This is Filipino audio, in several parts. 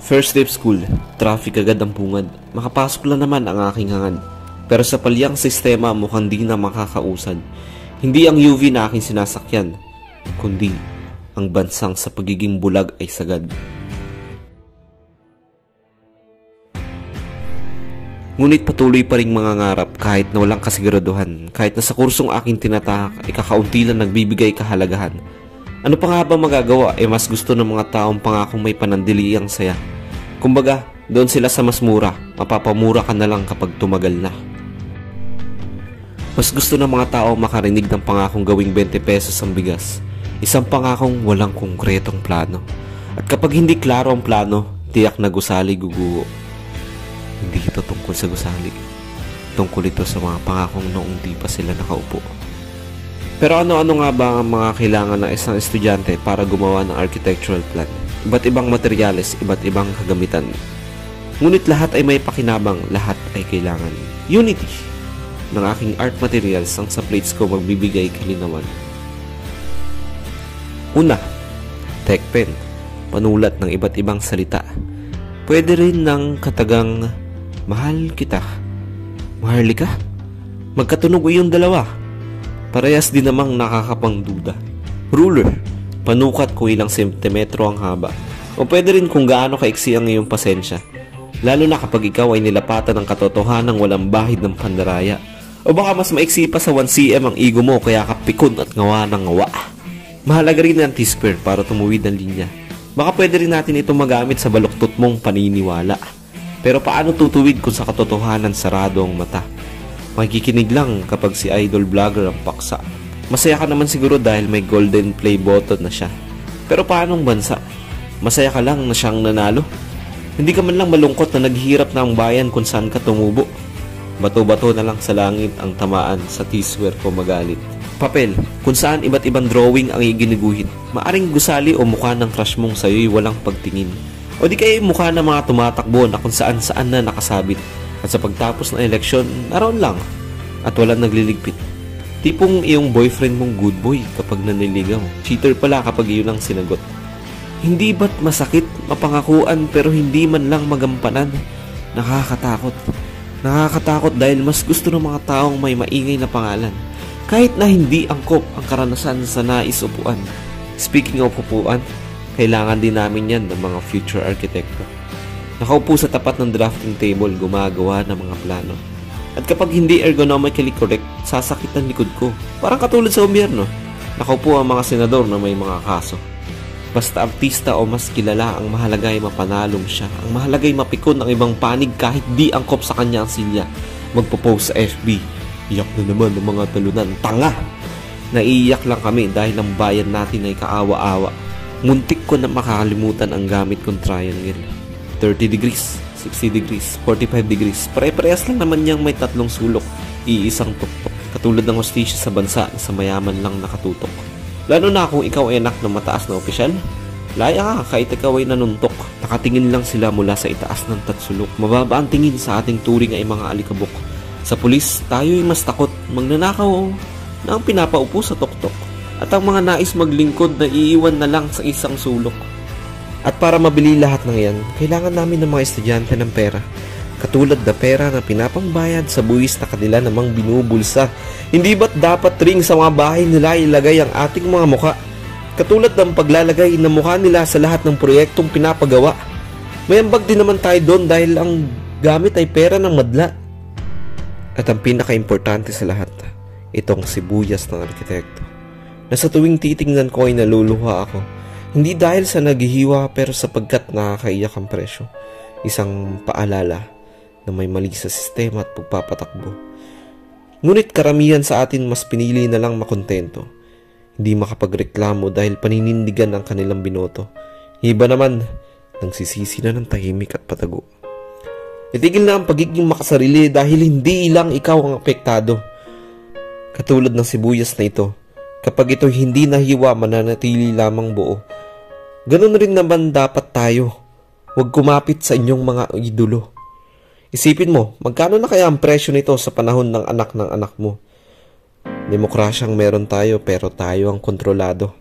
First day of school, traffic agad ang pungad. Makapasok lang naman ang aking hangad. Pero sa palyang sistema mukhang di na makakausad. Hindi ang UV na aking sinasakyan, kundi ang bansang sa pagiging bulag ay sagad. Ngunit patuloy pa ring mangangarap kahit na walang kasiguraduhan. Kahit na sa kursong aking tinatahak ay kakaunti lang nagbibigay kahalagahan. Ano pa nga ba magagawa? Mas gusto ng mga taong pangakong may panandiliang saya. Kumbaga, doon sila sa mas mura. Mapapamura ka na lang kapag tumagal na. Mas gusto ng mga tao makarinig ng pangakong gawing 20 pesos ang bigas. Isang pangakong walang konkretong plano. At kapag hindi klaro ang plano, tiyak na gusali guguho. Hindi ito tungkol sa gusali. Tungkol ito sa mga pangakong noong di pa sila nakaupo. Pero ano-ano nga ba ang mga kailangan ng isang estudyante para gumawa ng architectural plan? Iba't ibang materyales, iba't ibang kagamitan. Ngunit lahat ay may pakinabang, lahat ay kailangan. Unity ng aking art materials ang sa plates ko magbibigay kalinawan. Una, tech pen, panulat ng iba't ibang salita. Pwede rin ng katagang mahal kita, maharli ka. Magkatunog yung dalawa. Parehas din namang nakakapangduda. Ruler, panukat kung ilang sentimetro ang haba. O pwede rin kung gaano kaiksi ang iyong pasensya. Lalo na kapag ikaw ay nilapatan ng katotohanan ng walang bahid ng pandaraya. O baka mas maiksi pa sa 1cm ang ego mo kaya ka pikon at ngawa ng ngawa. Mahalaga rin ang T-square para tumuwid ang linya. Baka pwede rin natin ito magamit sa baluktot mong paniniwala. Pero paano tutuwid kung sa katotohanan sarado ang mata? Makikinig lang kapag si idol vlogger ang paksa. Masaya ka naman siguro dahil may golden play button na siya. Pero paanong bansa? Masaya ka lang na siyang nanalo? Hindi ka man lang malungkot na naghihirap na ang bayan kung saan ka tumubo. Bato-bato na lang sa langit ang tamaan sa T-square ko magalit. Papel, kung saan iba't ibang drawing ang iginiguhit. Maaring gusali o mukha ng crush mong sa'yo'y walang pagtingin. O di kaya mukha ng mga tumatakbo na kung saan-saan na nakasabit. At sa pagtapos ng eleksyon, naroon lang. At walang nagliligpit. Tipong iyong boyfriend mong good boy kapag naniligaw. Cheater pala kapag iyon ang sinagot. Hindi ba't masakit, mapangakuan pero hindi man lang magampanan? Nakakatakot. Nakakatakot dahil mas gusto ng mga taong may maingay na pangalan. Kahit na hindi angkop ang karanasan sa nais upuan. Speaking of upuan, kailangan din namin yan ng mga future arkitekto. Nakaupo sa tapat ng drafting table, gumagawa ng mga plano. At kapag hindi ergonomically correct, sasakit ang likod ko. Parang katulad sa gobyerno. Nakaupo ang mga senador na may mga kaso. Basta artista o mas kilala, ang mahalaga ay mapanalong siya. Ang mahalaga ay mapikon ang ibang panig kahit di angkop sa kanya ang silya. Magpo-post sa FB. Iyak na naman ng mga talunan. Tanga! Naiiyak lang kami dahil ang bayan natin ay kaawa-awa. Muntik ko na makakalimutan ang gamit kong triangle. 30 degrees, 60 degrees, 45 degrees. Pare-parehas lang naman niyang may tatlong sulok. Iisang tuktok. Katulad ng hostisya sa bansa na sa mayaman lang nakatutok. Lalo na kung ikaw ay anak ng mataas na opisyal. Laya ka kahit ikaw ay nanuntok. Nakatingin lang sila mula sa itaas ng tatsulok. Mababa ang tingin sa ating turing ay mga alikabok. Sa pulis, tayo ay mas takot magnanakaw na ang pinapaupo sa tuktok. At ang mga nais maglingkod na iiwan na lang sa isang sulok. At para mabili lahat ng yan, kailangan namin ng mga estudyante ng pera. Katulad na pera na pinapangbayad sa buwis na kanila namang binubulsa. Hindi ba't dapat ring sa mga bahay nila ilagay ang ating mga muka? Katulad ng paglalagay ng mukha nila sa lahat ng proyektong pinapagawa. May ambag din naman tayo doon dahil ang gamit ay pera ng madla. At ang pinaka-importante sa lahat, itong sibuyas ng arkitekto. Na sa tuwing titingnan ko ay naluluha ako. Hindi dahil sa naghihiwa pero sapagkat nakakaiyak ang presyo. Isang paalala na may mali sa sistema at pagpapatakbo. Ngunit karamihan sa atin mas pinili na lang makontento. Hindi makapagreklamo dahil paninindigan ang kanilang binoto. Iba naman, nagsisisi na ng tahimik at patago. Itigil na ang pagiging makasarili dahil hindi lang ikaw ang apektado. Katulad ng sibuyas na ito, kapag ito hindi nahiwa, mananatili lamang buo. Ganun rin naman dapat tayo. Huwag kumapit sa inyong mga idolo. Isipin mo, magkano na kaya ang presyo nito sa panahon ng anak mo? Demokrasyang meron tayo pero tayo ang kontrolado.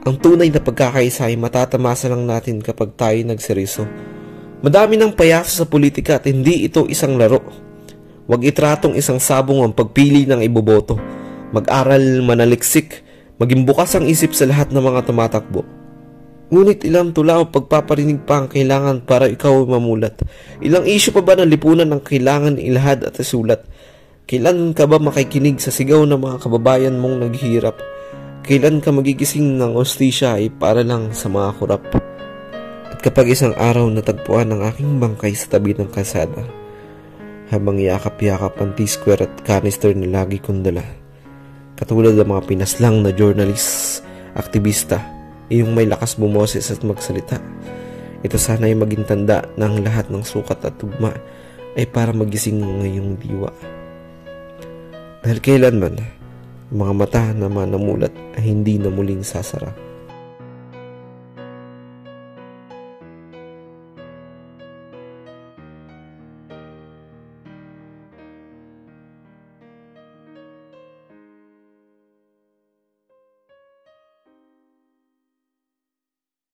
Ang tunay na pagkakaisa ay matatamasa lang natin kapag tayo nagseryoso. Madami ng payaso sa politika at hindi ito isang laro. Huwag itratong isang sabong ang pagpili ng iboboto. Mag-aral, manaliksik, maging bukas ang isip sa lahat ng mga tumatakbo. Ngunit ilang tula o pagpaparinig pa ang kailangan para ikaw mamulat. Ilang isyu pa ba ng lipunan ang kailangan ilahad at isulat? Kailan ka ba makikinig sa sigaw ng mga kababayan mong naghihirap? Kailan ka magigising ng ostisya ay para lang sa mga kurap? At kapag isang araw natagpuan ang aking bangkay sa tabi ng kalsada, habang yakap-yakap ang T-square at canister na lagi kong dala, katulad ng mga pinaslang na journalist, aktivista, yung may lakas bumoses at magsalita. Ito sana ay maging tanda ng lahat ng sukat at tugma ay para magising ngayong diwa. Dahil kailanman, mga mata na manamulat ay hindi na muling sasara.